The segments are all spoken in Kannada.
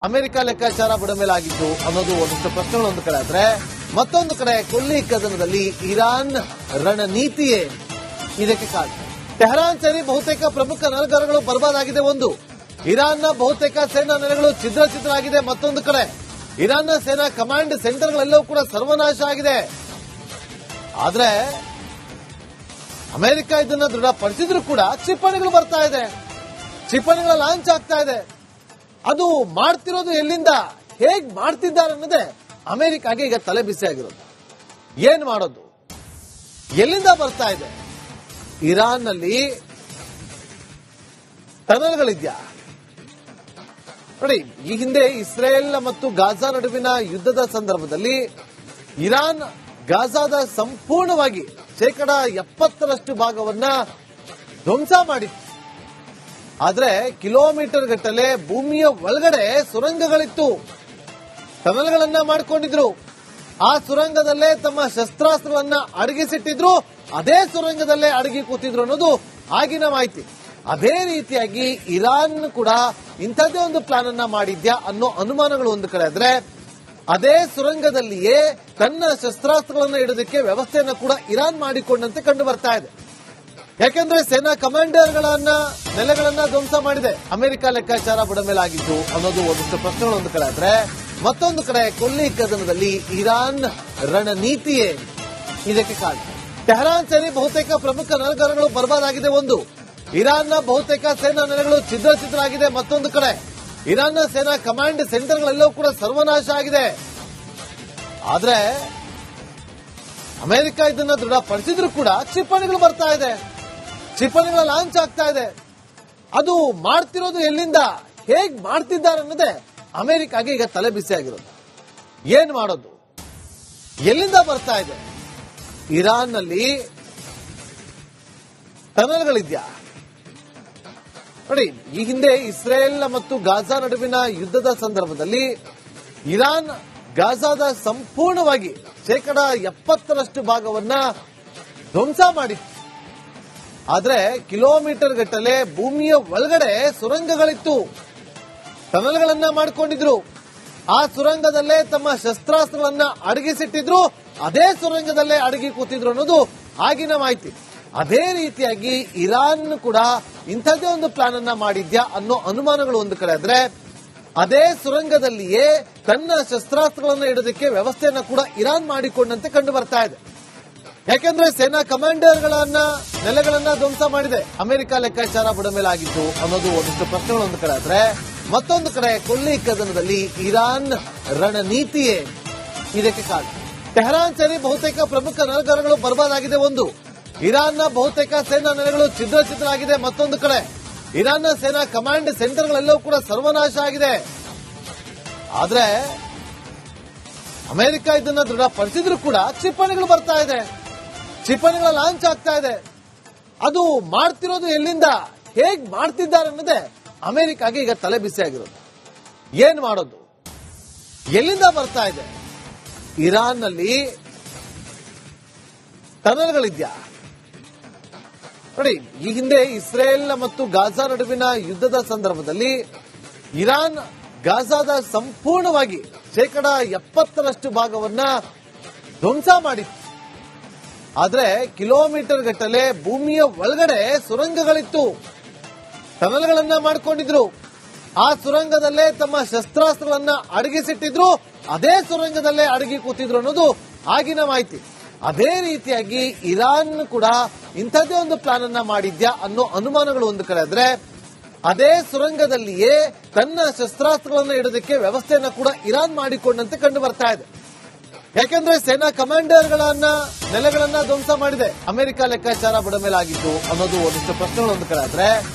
ಅಮೆರಿಕ ಲೆಕ್ಕಾಚಾರ ಬುಡಮೇಲಾಗಿದ್ದು ಅನ್ನೋದು ಒಂದಷ್ಟು ಪ್ರಶ್ನೆಗಳು ಒಂದು ಕಡೆ ಆದ್ರೆ, ಮತ್ತೊಂದು ಕಡೆ ಕೊಲ್ಲಿ ಕದನದಲ್ಲಿ ಇರಾನ್ ರಣನೀತಿಯೇ ಇದಕ್ಕೆ ಕಾರಣ. ಟೆಹರಾನ್ ಸೇರಿ ಬಹುತೇಕ ಪ್ರಮುಖ ನಗರಗಳು ಬರ್ಬಾದಾಗಿದೆ. ಒಂದು, ಇರಾನ್ನ ಬಹುತೇಕ ಸೇನಾ ನೆಲೆಗಳು ಛಿದ್ರ ಆಗಿದೆ. ಮತ್ತೊಂದು ಕಡೆ ಇರಾನ್ನ ಸೇನಾ ಕಮಾಂಡ್ ಸೆಂಟರ್ಗಳೆಲ್ಲವೂ ಕೂಡ ಸರ್ವನಾಶ ಆಗಿದೆ. ಆದ್ರೆ ಅಮೆರಿಕ ಇದನ್ನ ದೃಢಪಡಿಸಿದ್ರು ಕೂಡ ಕ್ಷಿಪಣಿಗಳು ಬರ್ತಾ ಇದೆ, ಕ್ಷಿಪಣಿಗಳ ಲಾಂಚ್ ಆಗ್ತಾ ಇದೆ. ಅದು ಮಾಡ್ತಿರೋದು ಎಲ್ಲಿಂದ, ಹೇಗ್ ಮಾಡ್ತಿದ್ದಾರೆ ಅನ್ನೋದೇ ಅಮೆರಿಕಾಗೆ ಈಗ ತಲೆ ಬಿಸಿ ಆಗಿರೋದು. ಏನ್ ಮಾಡೋದು, ಎಲ್ಲಿಂದ ಬರ್ತಾ ಇದೆ? ಇರಾನ್ ನಲ್ಲಿ ಟನಲ್ಗಳಿದ್ಯಾ ನೋಡಿ. ಈ ಹಿಂದೆ ಇಸ್ರೇಲ್ ಮತ್ತು ಗಾಜಾ ನಡುವಿನ ಯುದ್ಧದ ಸಂದರ್ಭದಲ್ಲಿ ಇರಾನ್ ಗಾಜಾದ ಸಂಪೂರ್ಣವಾಗಿ 70% ಭಾಗವನ್ನ ಧ್ವಂಸ ಮಾಡಿತ್ತು. ಆದ್ರೆ ಕಿಲೋಮೀಟರ್ ಗಟ್ಟಲೆ ಭೂಮಿಯ ಒಳಗಡೆ ಸುರಂಗಗಳಿತ್ತು, ಟನಲ್ಗಳನ್ನ ಮಾಡಿಕೊಂಡಿದ್ರು. ಆ ಸುರಂಗದಲ್ಲೇ ತಮ್ಮ ಶಸ್ತ್ರಾಸ್ತ್ರಗಳನ್ನ ಅಡಗಿಸಿಟ್ಟಿದ್ರು, ಅದೇ ಸುರಂಗದಲ್ಲೇ ಅಡಗಿ ಕೂತಿದ್ರು ಅನ್ನೋದು ಆಗಿನ ಮಾಹಿತಿ. ಅದೇ ರೀತಿಯಾಗಿ ಇರಾನ್ ಕೂಡ ಇಂಥದ್ದೇ ಒಂದು ಪ್ಲಾನ್ ಅನ್ನ ಮಾಡಿದ್ಯಾ ಅನ್ನೋ ಅನುಮಾನಗಳು ಒಂದು ಕಡೆ ಆದ್ರೆ, ಅದೇ ಸುರಂಗದಲ್ಲಿಯೇ ತನ್ನ ಶಸ್ತ್ರಾಸ್ತ್ರಗಳನ್ನ ಇಡೋದಕ್ಕೆ ವ್ಯವಸ್ಥೆಯನ್ನ ಕೂಡ ಇರಾನ್ ಮಾಡಿಕೊಂಡಂತೆ ಕಂಡು ಬರ್ತಾ ಇದೆ. ಯಾಕೆಂದ್ರೆ ಸೇನಾ ಕಮಾಂಡರ್ಗಳನ್ನ ನೆಲೆಗಳನ್ನ ಧ್ವಂಸ ಮಾಡಿದೆ. ಅಮೆರಿಕ ಲೆಕ್ಕಾಚಾರ ಬುಡಮೇಲಾಗಿದ್ದು ಅನ್ನೋದು ಒಂದಷ್ಟು ಪ್ರಶ್ನೆಗಳು ಒಂದು ಕಡೆ ಆದ್ರೆ, ಮತ್ತೊಂದು ಕಡೆ ಕೊಲ್ಲಿ ಕದನದಲ್ಲಿ ಇರಾನ್ ರಣನೀತಿಯೇ ಇದಕ್ಕೆ ಕಾರಣ. ಟೆಹರಾನ್ ಸೇರಿ ಬಹುತೇಕ ಪ್ರಮುಖ ನಗರಗಳು ಬರ್ಬಾದಾಗಿದೆ. ಒಂದು, ಇರಾನ್ನ ಬಹುತೇಕ ಸೇನಾ ನೆಲೆಗಳು ಛಿದ್ರ ಆಗಿದೆ. ಮತ್ತೊಂದು ಕಡೆ ಇರಾನ್ನ ಸೇನಾ ಕಮಾಂಡ್ ಸೆಂಟರ್ಗಳೆಲ್ಲವೂ ಕೂಡ ಸರ್ವನಾಶ ಆಗಿದೆ. ಆದ್ರೆ ಅಮೆರಿಕ ಇದನ್ನ ದೃಢಪಡಿಸಿದ್ರು ಕೂಡ ಕ್ಷಿಪಣಿಗಳು ಬರ್ತಾ ಇದೆ, ಕ್ಷಿಪಣಿಗಳ ಲಾಂಚ್ ಆಗ್ತಾ ಇದೆ. ಅದು ಮಾಡ್ತಿರೋದು ಎಲ್ಲಿಂದ, ಹೇಗ್ ಮಾಡ್ತಿದ್ದಾರೆ ಅನ್ನೋದೇ ಅಮೆರಿಕಾಗೆ ಈಗ ತಲೆ ಬಿಸಿ ಆಗಿರೋದು. ಏನ್ ಮಾಡೋದು, ಎಲ್ಲಿಂದ ಬರ್ತಾ ಇದೆ? ಇರಾನ್ ನಲ್ಲಿ ಟನಲ್ಗಳಿದ್ಯಾ ನೋಡಿ. ಈ ಹಿಂದೆ ಇಸ್ರೇಲ್ ಮತ್ತು ಗಾಜಾ ನಡುವಿನ ಯುದ್ಧದ ಸಂದರ್ಭದಲ್ಲಿ ಇರಾನ್ ಗಾಜಾದ ಸಂಪೂರ್ಣವಾಗಿ 70% ಭಾಗವನ್ನ ಧ್ವಂಸ ಮಾಡಿತ್ತು. ಆದ್ರೆ ಕಿಲೋಮೀಟರ್ ಗಟ್ಟಲೆ ಭೂಮಿಯ ಒಳಗಡೆ ಸುರಂಗಗಳಿತ್ತು, ಟನಲ್ಗಳನ್ನ ಮಾಡಿಕೊಂಡಿದ್ರು. ಆ ಸುರಂಗದಲ್ಲೇ ತಮ್ಮ ಶಸ್ತ್ರಾಸ್ತ್ರಗಳನ್ನ ಅಡಗಿಸಿಟ್ಟಿದ್ರು, ಅದೇ ಸುರಂಗದಲ್ಲೇ ಅಡಗಿ ಕೂತಿದ್ರು ಅನ್ನೋದು ಆಗಿನ ಮಾಹಿತಿ. ಅದೇ ರೀತಿಯಾಗಿ ಇರಾನ್ ಕೂಡ ಇಂಥದ್ದೇ ಒಂದು ಪ್ಲಾನ್ ಅನ್ನ ಮಾಡಿದ್ಯಾ ಅನ್ನೋ ಅನುಮಾನಗಳು ಒಂದು ಕಡೆ ಆದ್ರೆ, ಅದೇ ಸುರಂಗದಲ್ಲಿಯೇ ತನ್ನ ಶಸ್ತ್ರಾಸ್ತ್ರಗಳನ್ನ ಇಡೋದಕ್ಕೆ ವ್ಯವಸ್ಥೆಯನ್ನ ಕೂಡ ಇರಾನ್ ಮಾಡಿಕೊಂಡಂತೆ ಕಂಡು ಬರ್ತಾ ಇದೆ. ಯಾಕೆಂದ್ರೆ ಸೇನಾ ಕಮಾಂಡರ್ಗಳನ್ನ ನೆಲೆಗಳನ್ನ ಧ್ವಂಸ ಮಾಡಿದೆ. ಅಮೆರಿಕ ಲೆಕ್ಕಾಚಾರ ಬುಡಮೇಲಾಗಿತ್ತು ಅನ್ನೋದು ಒಂದಷ್ಟು ಪ್ರಶ್ನೆಗಳು ಒಂದು ಕಡೆ ಆದ್ರೆ, ಮತ್ತೊಂದು ಕಡೆ ಕೊಲ್ಲಿ ಕದನದಲ್ಲಿ ಇರಾನ್ ರಣನೀತಿಯೇ ಇದಕ್ಕೆ ಕಾರಣ. ಟೆಹರಾನ್ ಸೇರಿ ಬಹುತೇಕ ಪ್ರಮುಖ ನಗರಗಳು ಬರ್ಬಾದಾಗಿದೆ. ಒಂದು, ಇರಾನ್ನ ಬಹುತೇಕ ಸೇನಾ ನೆಲೆಗಳು ಛಿದ್ರ ಆಗಿದೆ. ಮತ್ತೊಂದು ಕಡೆ ಇರಾನ್ನ ಸೇನಾ ಕಮಾಂಡ್ ಸೆಂಟರ್ಗಳೆಲ್ಲವೂ ಕೂಡ ಸರ್ವನಾಶ ಆಗಿದೆ. ಆದ್ರೆ ಅಮೆರಿಕ ಇದನ್ನ ದೃಢಪಡಿಸಿದ್ರು ಕೂಡ ಕ್ಷಿಪಣಿಗಳು ಬರ್ತಾ ಇದೆ, ಕ್ಷಿಪಣಿಗಳ ಲಾಂಚ್ ಆಗ್ತಾ ಇದೆ. ಅದು ಮಾಡ್ತಿರೋದು ಎಲ್ಲಿಂದ, ಹೇಗ್ ಮಾಡ್ತಿದ್ದಾರೆ ಅನ್ನೋದೇ ಅಮೆರಿಕಾಗೆ ಈಗ ತಲೆ ಬಿಸಿ ಆಗಿರೋದು. ಏನ್ ಮಾಡೋದು, ಎಲ್ಲಿಂದ ಬರ್ತಾ ಇದೆ? ಇರಾನ್ ನಲ್ಲಿ ಟನಲ್ಗಳಿದ್ಯಾ ನೋಡಿ. ಈ ಹಿಂದೆ ಇಸ್ರೇಲ್ ಮತ್ತು ಗಾಜಾ ನಡುವಿನ ಯುದ್ಧದ ಸಂದರ್ಭದಲ್ಲಿ ಇರಾನ್ ಗಾಜಾದ ಸಂಪೂರ್ಣವಾಗಿ 70% ಭಾಗವನ್ನ ಧ್ವಂಸ ಮಾಡಿತ್ತು. ಆದ್ರೆ ಕಿಲೋಮೀಟರ್ ಗಟ್ಟಲೆ ಭೂಮಿಯ ಒಳಗಡೆ ಸುರಂಗಗಳಿತ್ತು, ಟನಲ್ಗಳನ್ನ ಮಾಡಿಕೊಂಡಿದ್ರು. ಆ ಸುರಂಗದಲ್ಲೇ ತಮ್ಮ ಶಸ್ತ್ರಾಸ್ತ್ರಗಳನ್ನ ಅಡಗಿಸಿಟ್ಟಿದ್ರು, ಅದೇ ಸುರಂಗದಲ್ಲೇ ಅಡಗಿ ಕೂತಿದ್ರು ಅನ್ನೋದು ಆಗಿನ ಮಾಹಿತಿ. ಅದೇ ರೀತಿಯಾಗಿ ಇರಾನ್ ಕೂಡ ಇಂಥದ್ದೇ ಒಂದು ಪ್ಲಾನ್ ಅನ್ನ ಮಾಡಿದ್ಯಾ ಅನ್ನೋ ಅನುಮಾನಗಳು ಒಂದು ಕಡೆ ಆದ್ರೆ, ಅದೇ ಸುರಂಗದಲ್ಲಿಯೇ ತನ್ನ ಶಸ್ತ್ರಾಸ್ತ್ರಗಳನ್ನ ಇಡೋದಕ್ಕೆ ವ್ಯವಸ್ಥೆಯನ್ನ ಕೂಡ ಇರಾನ್ ಮಾಡಿಕೊಂಡಂತೆ ಕಂಡು ಬರ್ತಾ ಇದೆ. ಯಾಕೆಂದ್ರೆ ಸೇನಾ ಕಮಾಂಡರ್ಗಳನ್ನ ನೆಲೆಗಳನ್ನ ಧ್ವಂಸ ಮಾಡಿದೆ. ಅಮೆರಿಕ ಲೆಕ್ಕಾಚಾರ ಬುಡಮೇಲಾಗಿತ್ತು ಅನ್ನೋದು ಒಂದಷ್ಟು ಪ್ರಶ್ನೆಗಳು ಒಂದು ಕಡೆ ಆದ್ರೆ,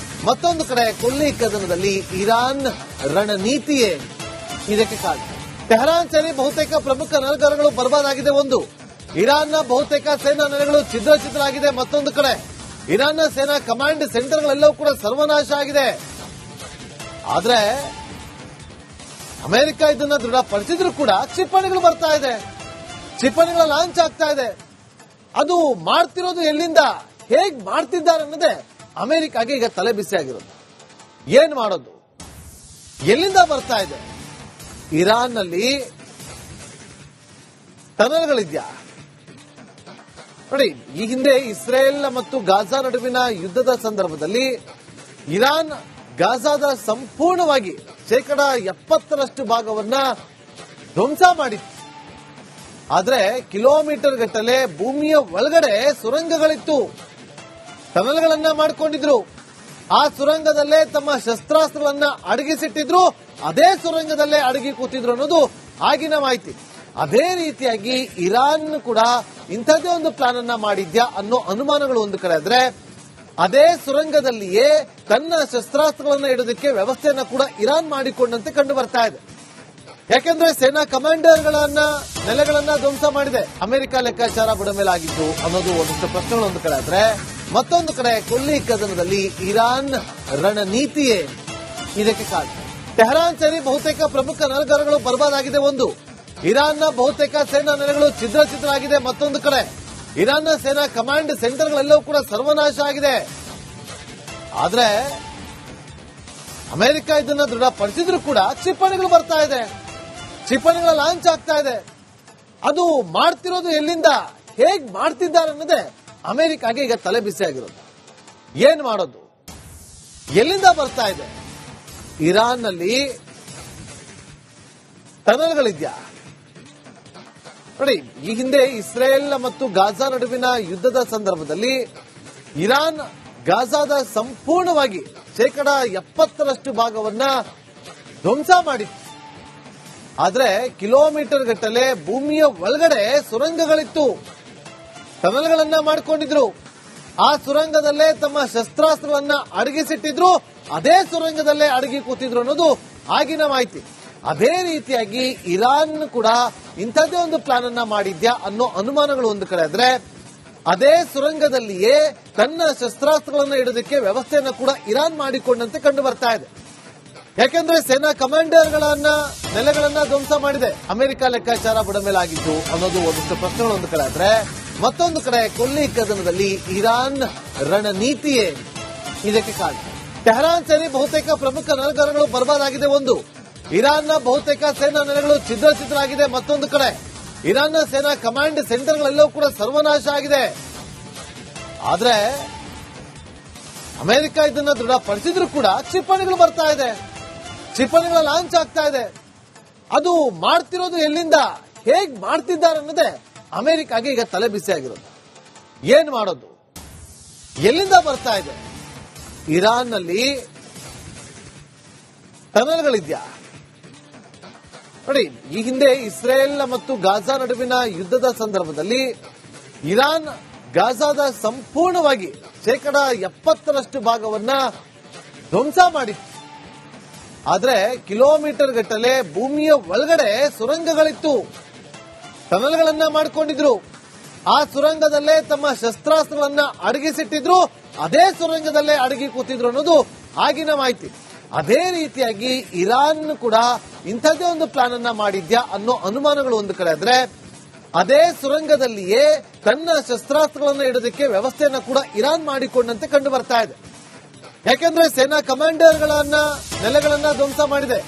ಮತ್ತೊಂದು ಕಡೆ ಕೊಲ್ಲಿ ಕದನದಲ್ಲಿ ಇರಾನ್ ರಣನೀತಿಯೇ ಇದಕ್ಕೆ ಕಾರಣ. ಟೆಹರಾನ್ ಸೇರಿ ಬಹುತೇಕ ಪ್ರಮುಖ ನಗರಗಳು ಬರ್ಬಾದಾಗಿದೆ. ಒಂದು, ಇರಾನ್ನ ಬಹುತೇಕ ಸೇನಾ ನೆಲೆಗಳು ಛಿದ್ರ ಆಗಿದೆ. ಮತ್ತೊಂದು ಕಡೆ ಇರಾನ್ನ ಸೇನಾ ಕಮಾಂಡ್ ಸೆಂಟರ್ಗಳೆಲ್ಲವೂ ಕೂಡ ಸರ್ವನಾಶ ಆಗಿದೆ. ಆದ್ರೆ ಅಮೆರಿಕ ಇದನ್ನ ದೃಢಪಡಿಸಿದ್ರು ಕೂಡ ಕ್ಷಿಪಣಿಗಳು ಬರ್ತಾ ಇದೆ, ಕ್ಷಿಪಣಿಗಳ ಲಾಂಚ್ ಆಗ್ತಾ ಇದೆ. ಅದು ಮಾಡ್ತಿರೋದು ಎಲ್ಲಿಂದ, ಹೇಗ್ ಮಾಡ್ತಿದ್ದಾರೆ ಅನ್ನೋದೇ ಅಮೆರಿಕಾಗೆ ಈಗ ತಲೆ ಬಿಸಿ ಆಗಿರೋದು. ಏನ್ ಮಾಡೋದು, ಎಲ್ಲಿಂದ ಬರ್ತಾ ಇದೆ? ಇರಾನ್ನಲ್ಲಿ ಟನಲ್ಗಳಿದ್ಯಾ? ನೋಡಿ, ಈ ಹಿಂದೆ ಇಸ್ರೇಲ್ ಮತ್ತು ಗಾಜಾ ನಡುವಿನ ಯುದ್ಧದ ಸಂದರ್ಭದಲ್ಲಿ ಇರಾನ್ ಗಾಜಾದ ಸಂಪೂರ್ಣವಾಗಿ 70% ಭಾಗವನ್ನ ಧ್ವಂಸ ಮಾಡಿತ್ತು. ಆದ್ರೆ ಕಿಲೋಮೀಟರ್ ಗಟ್ಟಲೆ ಭೂಮಿಯ ಒಳಗಡೆ ಸುರಂಗಗಳಿತ್ತು, ಟನಲ್ಗಳನ್ನ ಮಾಡಿಕೊಂಡಿದ್ರು. ಆ ಸುರಂಗದಲ್ಲೇ ತಮ್ಮ ಶಸ್ತ್ರಾಸ್ತ್ರಗಳನ್ನ ಅಡಗಿಸಿಟ್ಟಿದ್ರು, ಅದೇ ಸುರಂಗದಲ್ಲೇ ಅಡಗಿ ಕೂತಿದ್ರು ಅನ್ನೋದು ಆಗಿನ ಮಾಹಿತಿ. ಅದೇ ರೀತಿಯಾಗಿ ಇರಾನ್ ಕೂಡ ಇಂಥದ್ದೇ ಒಂದು ಪ್ಲಾನ್ ಅನ್ನ ಮಾಡಿದ್ಯಾ ಅನ್ನೋ ಅನುಮಾನಗಳು ಒಂದು ಕಡೆ ಆದ್ರೆ, ಅದೇ ಸುರಂಗದಲ್ಲಿಯೇ ತನ್ನ ಶಸ್ತ್ರಾಸ್ತ್ರಗಳನ್ನ ಇಡೋದಕ್ಕೆ ವ್ಯವಸ್ಥೆಯನ್ನ ಕೂಡ ಇರಾನ್ ಮಾಡಿಕೊಂಡಂತೆ ಕಂಡು ಬರ್ತಾ ಇದೆ. ಯಾಕೆಂದ್ರೆ ಸೇನಾ ಕಮಾಂಡರ್ಗಳನ್ನ ನೆಲೆಗಳನ್ನ ಧ್ವಂಸ ಮಾಡಿದೆ. ಅಮೆರಿಕ ಲೆಕ್ಕಾಚಾರ ಬುಡಮೇಲಾಗಿದ್ದು ಅನ್ನೋದು ಒಂದಷ್ಟು ಪ್ರಶ್ನೆಗಳು ಒಂದು ಕಡೆ ಆದ್ರೆ, ಮತ್ತೊಂದು ಕಡೆ ಕೊಲ್ಲಿ ಕದನದಲ್ಲಿ ಇರಾನ್ ರಣನೀತಿಯೇ ಇದಕ್ಕೆ ಕಾರಣ. ಟೆಹರಾನ್ ಸೇರಿ ಬಹುತೇಕ ಪ್ರಮುಖ ನಗರಗಳು ಬರ್ಬಾದಾಗಿದೆ. ಒಂದು, ಇರಾನ್ನ ಬಹುತೇಕ ಸೇನಾ ನೆಲೆಗಳು ಛಿದ್ರ ಆಗಿದೆ. ಮತ್ತೊಂದು ಕಡೆ ಇರಾನ್ನ ಸೇನಾ ಕಮಾಂಡ್ ಸೆಂಟರ್ಗಳೆಲ್ಲವೂ ಕೂಡ ಸರ್ವನಾಶ ಆಗಿದೆ. ಆದ್ರೆ ಅಮೆರಿಕ ಇದನ್ನ ದೃಢಪಡಿಸಿದ್ರು ಕೂಡ ಕ್ಷಿಪಣಿಗಳು ಬರ್ತಾ ಇದೆ, ಕ್ಷಿಪಣಿಗಳ ಲಾಂಚ್ ಆಗ್ತಾ ಇದೆ. ಅದು ಮಾಡ್ತಿರೋದು ಎಲ್ಲಿಂದ, ಹೇಗ್ ಮಾಡ್ತಿದ್ದಾರೆ ಅನ್ನೋದೇ ಅಮೆರಿಕಾಗೆ ಈಗ ತಲೆ ಬಿಸಿ ಆಗಿರೋದು. ಏನ್ ಮಾಡೋದು, ಎಲ್ಲಿಂದ ಬರ್ತಾ ಇದೆ? ಇರಾನ್ನಲ್ಲಿ ಟನಲ್ಗಳಿದ್ಯಾ? ನೋಡಿ, ಈ ಹಿಂದೆ ಇಸ್ರೇಲ್ ಮತ್ತು ಗಾಜಾ ನಡುವಿನ ಯುದ್ಧದ ಸಂದರ್ಭದಲ್ಲಿ ಇರಾನ್ ಗಾಜಾದ ಸಂಪೂರ್ಣವಾಗಿ 70% ಭಾಗವನ್ನ ಧ್ವಂಸ ಮಾಡಿತ್ತು. ಆದ್ರೆ ಕಿಲೋಮೀಟರ್ ಗಟ್ಟಲೆ ಭೂಮಿಯ ಒಳಗಡೆ ಸುರಂಗಗಳಿತ್ತು, ಟನಲ್ಗಳನ್ನ ಮಾಡಿಕೊಂಡಿದ್ರು. ಆ ಸುರಂಗದಲ್ಲೇ ತಮ್ಮ ಶಸ್ತ್ರಾಸ್ತ್ರಗಳನ್ನ ಅಡಗಿಸಿಟ್ಟಿದ್ರು, ಅದೇ ಸುರಂಗದಲ್ಲೇ ಅಡಗಿ ಕೂತಿದ್ರು ಅನ್ನೋದು ಆಗಿನ ಮಾಹಿತಿ. ಅದೇ ರೀತಿಯಾಗಿ ಇರಾನ್ ಕೂಡ ಇಂಥದ್ದೇ ಒಂದು ಪ್ಲಾನ್ ಅನ್ನ ಮಾಡಿದ್ಯಾ ಅನ್ನೋ ಅನುಮಾನಗಳು ಒಂದು ಕಡೆ ಆದ್ರೆ, ಅದೇ ಸುರಂಗದಲ್ಲಿಯೇ ತನ್ನ ಶಸ್ತ್ರಾಸ್ತ್ರಗಳನ್ನ ಇಡೋದಕ್ಕೆ ವ್ಯವಸ್ಥೆಯನ್ನ ಕೂಡ ಇರಾನ್ ಮಾಡಿಕೊಂಡಂತೆ ಕಂಡು ಬರ್ತಾ ಇದೆ. ಯಾಕೆಂದ್ರೆ ಸೇನಾ ಕಮಾಂಡರ್ಗಳನ್ನ ನೆಲೆಗಳನ್ನ ಧ್ವಂಸ ಮಾಡಿದೆ. ಅಮೆರಿಕ ಲೆಕ್ಕಾಚಾರ ಬುಡಮೇಲಾಗಿದ್ದು ಅನ್ನೋದು ಒಂದಷ್ಟು ಪ್ರಶ್ನೆಗಳು ಒಂದು ಕಡೆ ಆದ್ರೆ, ಮತ್ತೊಂದು ಕಡೆ ಕೊಲ್ಲಿ ಕದನದಲ್ಲಿ ಇರಾನ್ ರಣನೀತಿಯೇ ಇದಕ್ಕೆ ಕಾರಣ. ಟೆಹರಾನ್ ಸೇರಿ ಬಹುತೇಕ ಪ್ರಮುಖ ನಗರಗಳು ಬರ್ಬಾದಾಗಿದೆ. ಒಂದು, ಇರಾನ್ನ ಬಹುತೇಕ ಸೇನಾ ನೆಲೆಗಳು ಛಿದ್ರ ಆಗಿದೆ. ಮತ್ತೊಂದು ಕಡೆ ಇರಾನ್ನ ಸೇನಾ ಕಮಾಂಡ್ ಸೆಂಟರ್ಗಳೆಲ್ಲವೂ ಕೂಡ ಸರ್ವನಾಶ ಆಗಿದೆ. ಆದ್ರೆ ಅಮೆರಿಕ ಇದನ್ನ ದೃಢಪಡಿಸಿದ್ರು ಕೂಡ ಕ್ಷಿಪಣಿಗಳು ಬರ್ತಾ ಇದೆ, ಕ್ಷಿಪಣಿಗಳ ಲಾಂಚ್ ಆಗ್ತಾ ಇದೆ. ಅದು ಮಾಡ್ತಿರೋದು ಎಲ್ಲಿಂದ, ಹೇಗ್ ಮಾಡ್ತಿದ್ದಾರೆ ಅನ್ನೋದೇ ಅಮೆರಿಕಾಗೆ ಈಗ ತಲೆ ಬಿಸಿ ಆಗಿರೋದು. ಏನ್ ಮಾಡೋದು, ಎಲ್ಲಿಂದ ಬರ್ತಾ ಇದೆ? ಇರಾನ್ನಲ್ಲಿ ಟನಲ್ಗಳಿದ್ಯಾ? ನೋಡಿ, ಈ ಹಿಂದೆ ಇಸ್ರೇಲ್ ಮತ್ತು ಗಾಜಾ ನಡುವಿನ ಯುದ್ಧದ ಸಂದರ್ಭದಲ್ಲಿ ಇರಾನ್ ಗಾಜಾದ ಸಂಪೂರ್ಣವಾಗಿ 70% ಭಾಗವನ್ನ ಧ್ವಂಸ ಮಾಡಿತ್ತು. ಆದ್ರೆ ಕಿಲೋಮೀಟರ್ ಗಟ್ಟಲೆ ಭೂಮಿಯ ಒಳಗಡೆ ಸುರಂಗಗಳಿತ್ತು, ಟನಲ್ಗಳನ್ನ ಮಾಡಿಕೊಂಡಿದ್ರು. ಆ ಸುರಂಗದಲ್ಲೇ ತಮ್ಮ ಶಸ್ತ್ರಾಸ್ತ್ರಗಳನ್ನ ಅಡಗಿಸಿಟ್ಟಿದ್ರು, ಅದೇ ಸುರಂಗದಲ್ಲೇ ಅಡಗಿ ಕೂತಿದ್ರು ಅನ್ನೋದು ಆಗಿನ ಮಾಹಿತಿ. ಅದೇ ರೀತಿಯಾಗಿ ಇರಾನ್ ಕೂಡ ಇಂಥದ್ದೇ ಒಂದು ಪ್ಲಾನ್ ಅನ್ನ ಮಾಡಿದ್ಯಾ ಅನ್ನೋ ಅನುಮಾನಗಳು ಒಂದು ಕಡೆ ಆದ್ರೆ, ಅದೇ ಸುರಂಗದಲ್ಲಿಯೇ ತನ್ನ ಶಸ್ತ್ರಾಸ್ತ್ರಗಳನ್ನ ಇಡೋದಕ್ಕೆ ವ್ಯವಸ್ಥೆಯನ್ನ ಕೂಡ ಇರಾನ್ ಮಾಡಿಕೊಂಡಂತೆ ಕಂಡು ಬರ್ತಾ ಇದೆ. ಯಾಕೆಂದ್ರೆ ಸೇನಾ ಕಮಾಂಡರ್ಗಳನ್ನ ನೆಲೆಗಳನ್ನ ಧ್ವಂಸ ಮಾಡಿದೆ.